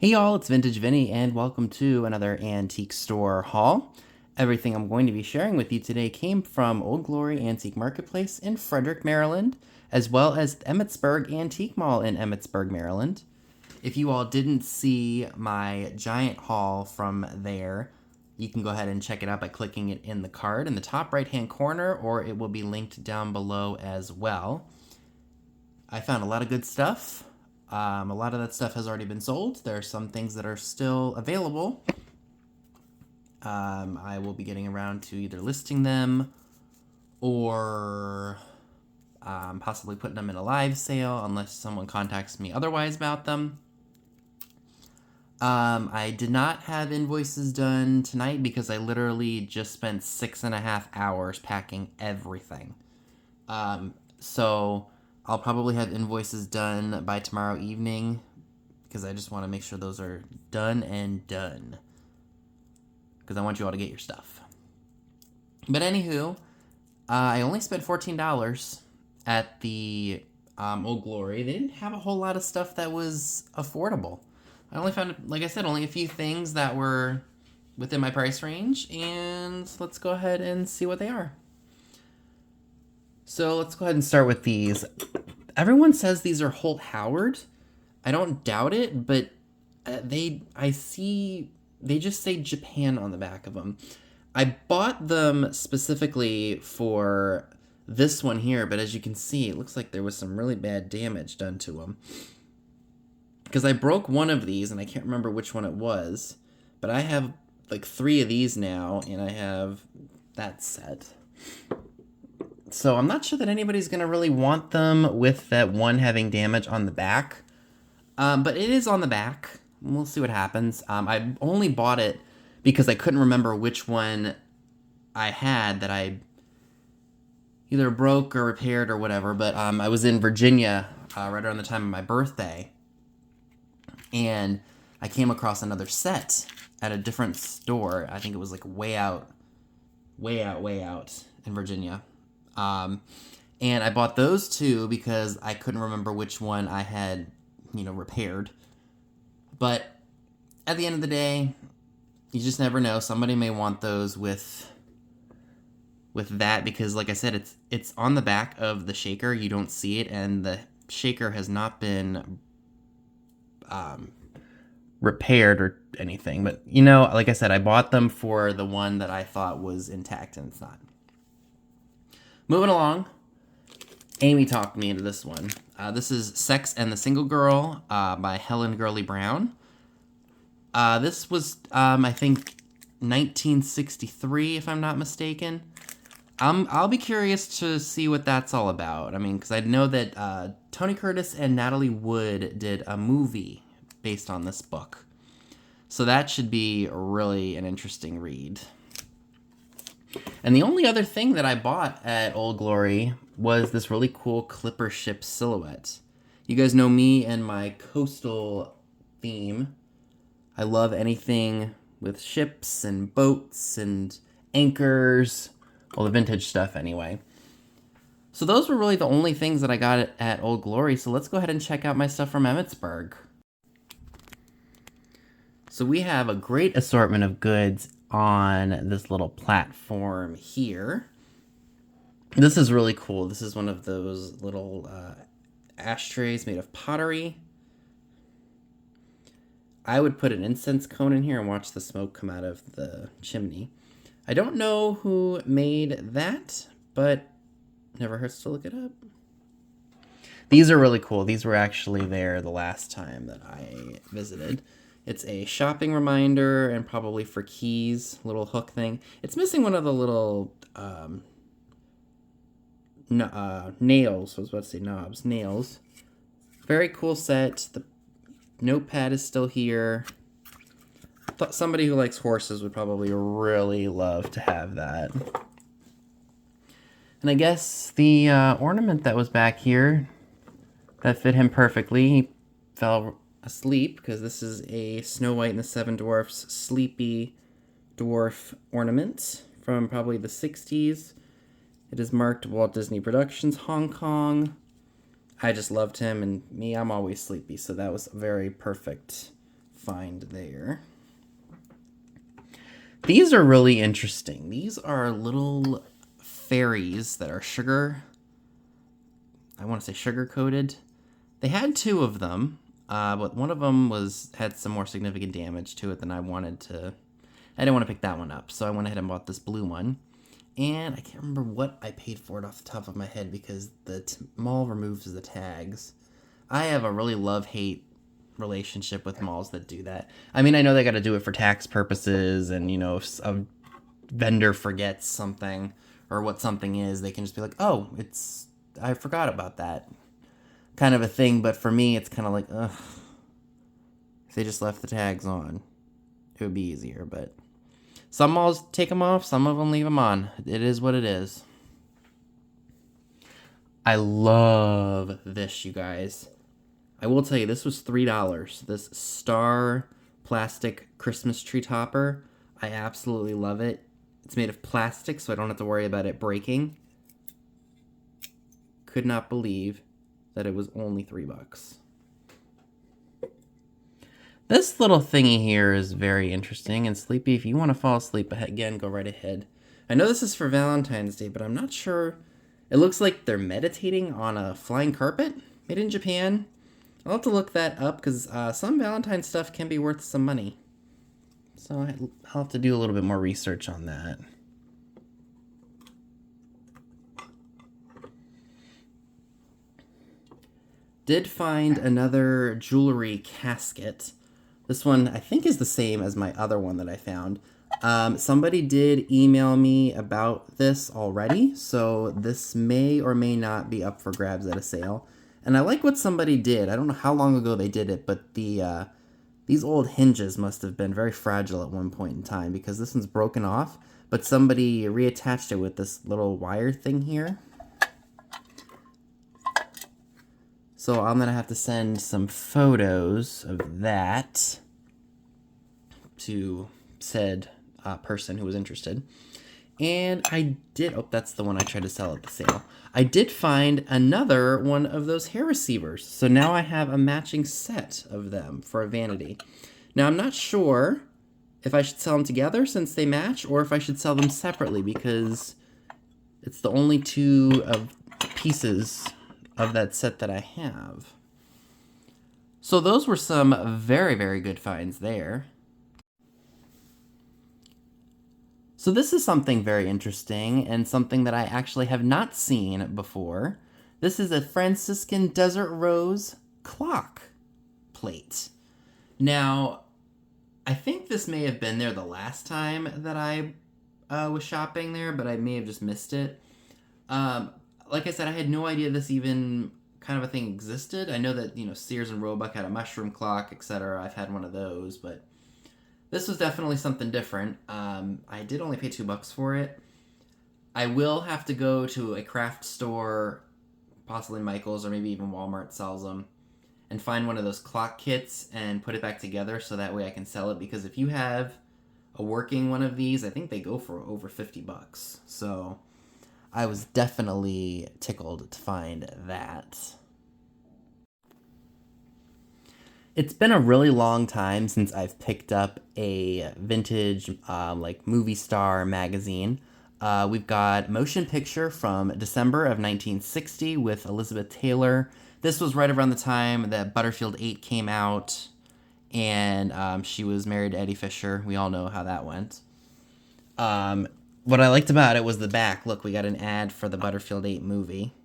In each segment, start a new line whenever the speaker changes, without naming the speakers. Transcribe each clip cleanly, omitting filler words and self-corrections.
Hey y'all, it's Vintage Vinny and welcome to another antique store haul. Everything I'm going to be sharing with you today came from Old Glory Antique Marketplace in Frederick, Maryland, as well as Emmetsburg Antique Mall in Emmetsburg, Maryland. If you all didn't see my giant haul from there, you can go ahead and check it out by clicking it in the card in the top right hand corner, or it will be linked down below as well. I found a lot of good stuff. A lot of that stuff has already been sold. There are some things that are still available. I will be getting around to either listing them or possibly putting them in a live sale unless someone contacts me otherwise about them. I did not have invoices done tonight because I literally just spent 6.5 hours packing everything. So I'll probably have invoices done by tomorrow evening because I just want to make sure those are done and done because I want you all to get your stuff. But anywho, I only spent $14 at the Old Glory. They didn't have a whole lot of stuff that was affordable. I only found, like I said, only a few things that were within my price range, and let's go ahead and see what they are. So let's go ahead and start with these. Everyone says these are Holt Howard. I don't doubt it, but they just say Japan on the back of them. I bought them specifically for this one here, but as you can see, it looks like there was some really bad damage done to them. Because I broke one of these, and I can't remember which one it was, but I have like 3 of these now, and I have that set. So I'm not sure that anybody's going to really want them with that one having damage on the back. But it is on the back. We'll see what happens. I only bought it because I couldn't remember which one I had that I either broke or repaired or whatever. But I was in Virginia right around the time of my birthday. And I came across another set at a different store. I think it was like way out in Virginia. And I bought those 2 because I couldn't remember which one I had, repaired. But at the end of the day, you just never know. Somebody may want those with that because, like I said, it's on the back of the shaker. You don't see it, and the shaker has not been repaired or anything. But, like I said, I bought them for the one that I thought was intact, and it's not. Moving along, Amy talked me into this one. This is Sex and the Single Girl by Helen Gurley Brown. This was, I think, 1963, if I'm not mistaken. I'll be curious to see what that's all about. I mean, because I know that Tony Curtis and Natalie Wood did a movie based on this book. So that should be really an interesting read. And the only other thing that I bought at Old Glory was this really cool clipper ship silhouette. You guys know me and my coastal theme. I love anything with ships and boats and anchors. Well, the vintage stuff anyway. So those were really the only things that I got at Old Glory. So let's go ahead and check out my stuff from Emmetsburg. So we have a great assortment of goods on this little platform here. This is really cool. This is one of those little ashtrays made of pottery. I would put an incense cone in here and watch the smoke come out of the chimney. I don't know who made that, but never hurts to look it up. These are really cool. These were actually there the last time that I visited. It's a shopping reminder and probably for keys, little hook thing. It's missing one of the little nails. I was about to say knobs. Nails. Very cool set. The notepad is still here. Thought somebody who likes horses would probably really love to have that. And I guess the ornament that was back here, that fit him perfectly. He fell asleep because this is a Snow White and the Seven Dwarfs Sleepy Dwarf ornament from probably the 60s. It is marked Walt Disney Productions, Hong Kong. I just loved him, and me, I'm always sleepy, so that was a very perfect find there. These are really interesting. These are little fairies that are I want to say sugar coated. They had 2 of them, but one of them had some more significant damage to it than I didn't want to pick that one up, so I went ahead and bought this blue one. And I can't remember what I paid for it off the top of my head because the mall removes the tags. I have a really love-hate relationship with malls that do that. I mean, I know they got to do it for tax purposes, and if a vendor forgets something or what something is, they can just be like, "Oh, I forgot about that," kind of a thing. But for me, it's kind of like, ugh, if they just left the tags on, it would be easier. But some malls take them off, some of them leave them on. It is what it is. I love this, you guys. I will tell you, this was $3. This star plastic Christmas tree topper. I absolutely love it. It's made of plastic, so I don't have to worry about it breaking. Could not believe that it was only $3. This little thingy here is very interesting, and Sleepy, if you want to fall asleep again, go right ahead. I know this is for Valentine's Day, but I'm not sure. It looks like they're meditating on a flying carpet made in Japan. I'll have to look that up because some Valentine stuff can be worth some money. So I'll have to do a little bit more research on that. Did find another jewelry casket. This one, I think, is the same as my other one that I found. Somebody did email me about this already, so this may or may not be up for grabs at a sale. And I like what somebody did. I don't know how long ago they did it, but these old hinges must have been very fragile at one point in time because this one's broken off, but somebody reattached it with this little wire thing here. So I'm going to have to send some photos of that to said person who was interested. And I did, oh, that's the one I tried to sell at the sale. I did find another one of those hair receivers. So now I have a matching set of them for a vanity. Now I'm not sure if I should sell them together since they match or if I should sell them separately because it's the only 2 pieces of that set that I have. So those were some very, very good finds there. So this is something very interesting and something that I actually have not seen before. This is a Franciscan Desert Rose clock plate. Now, I think this may have been there the last time that I was shopping there, but I may have just missed it. Like I said, I had no idea this even kind of a thing existed. I know that, Sears and Roebuck had a mushroom clock, etc. I've had one of those, but this was definitely something different. I did only pay $2 for it. I will have to go to a craft store, possibly Michael's or maybe even Walmart sells them, and find one of those clock kits and put it back together so that way I can sell it. Because if you have a working one of these, I think they go for over $50. So I was definitely tickled to find that. It's been a really long time since I've picked up a vintage movie star magazine. We've got Motion Picture from December of 1960 with Elizabeth Taylor. This was right around the time that Butterfield 8 came out, and she was married to Eddie Fisher. We all know how that went. What I liked about it was the back. Look, we got an ad for the Butterfield 8 movie.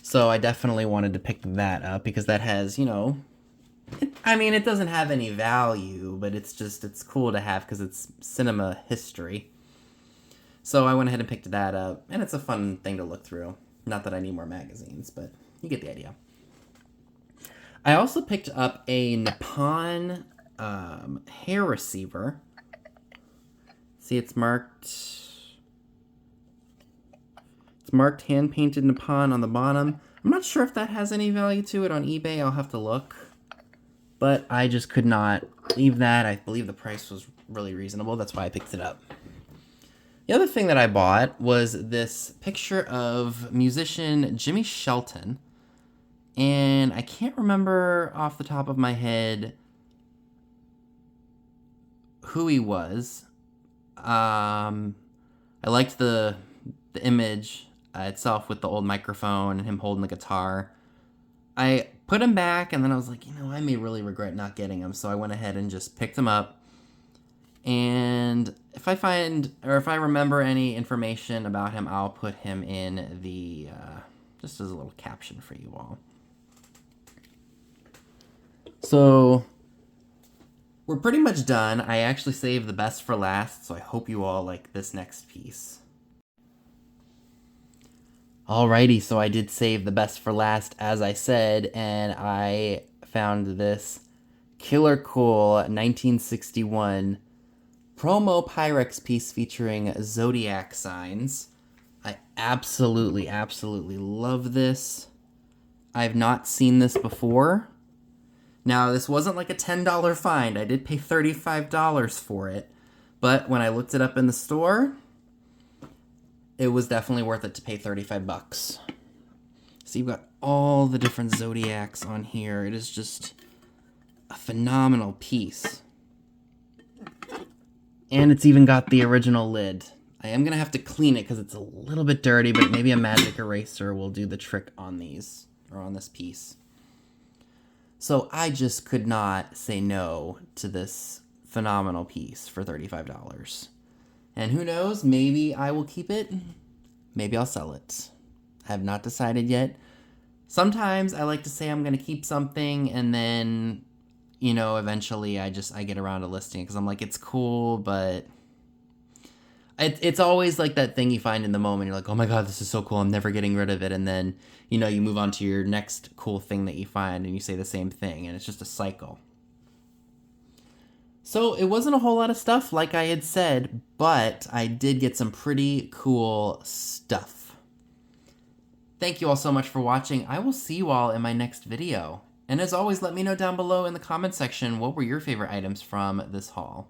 So I definitely wanted to pick that up because that has, it doesn't have any value, but it's cool to have because it's cinema history. So I went ahead and picked that up, and it's a fun thing to look through. Not that I need more magazines, but you get the idea. I also picked up a Nippon hair receiver. See, it's marked hand-painted Nippon on the bottom. I'm not sure if that has any value to it on eBay. I'll have to look. But I just could not leave that. I believe the price was really reasonable. That's why I picked it up. The other thing that I bought was this picture of musician Jimmy Shelton. And I can't remember off the top of my head who he was. I liked the image itself with the old microphone and him holding the guitar. I put him back, and then I was like, I may really regret not getting him, so I went ahead and just picked him up. And if I find, or if I remember any information about him, I'll put him in the, just as a little caption for you all. So, we're pretty much done. I actually saved the best for last, so I hope you all like this next piece. Alrighty, so I did save the best for last, as I said, and I found this killer cool 1961 promo Pyrex piece featuring zodiac signs. I absolutely love this. I've not seen this before. Now, this wasn't like a $10 find. I did pay $35 for it, but when I looked it up in the store, it was definitely worth it to pay 35 bucks. So you've got all the different zodiacs on here. It is just a phenomenal piece. And it's even got the original lid. I am going to have to clean it because it's a little bit dirty, but maybe a magic eraser will do the trick on these, or on this piece. So I just could not say no to this phenomenal piece for $35. And who knows, maybe I will keep it, maybe I'll sell it. I have not decided yet. Sometimes I like to say I'm going to keep something, and then, eventually I get around to listing it because I'm like, it's cool, but it's always like that thing you find in the moment. You're like, oh my God, this is so cool, I'm never getting rid of it. And then, you move on to your next cool thing that you find, and you say the same thing, and it's just a cycle. So it wasn't a whole lot of stuff, like I had said, but I did get some pretty cool stuff. Thank you all so much for watching. I will see you all in my next video. And as always, let me know down below in the comment section what were your favorite items from this haul.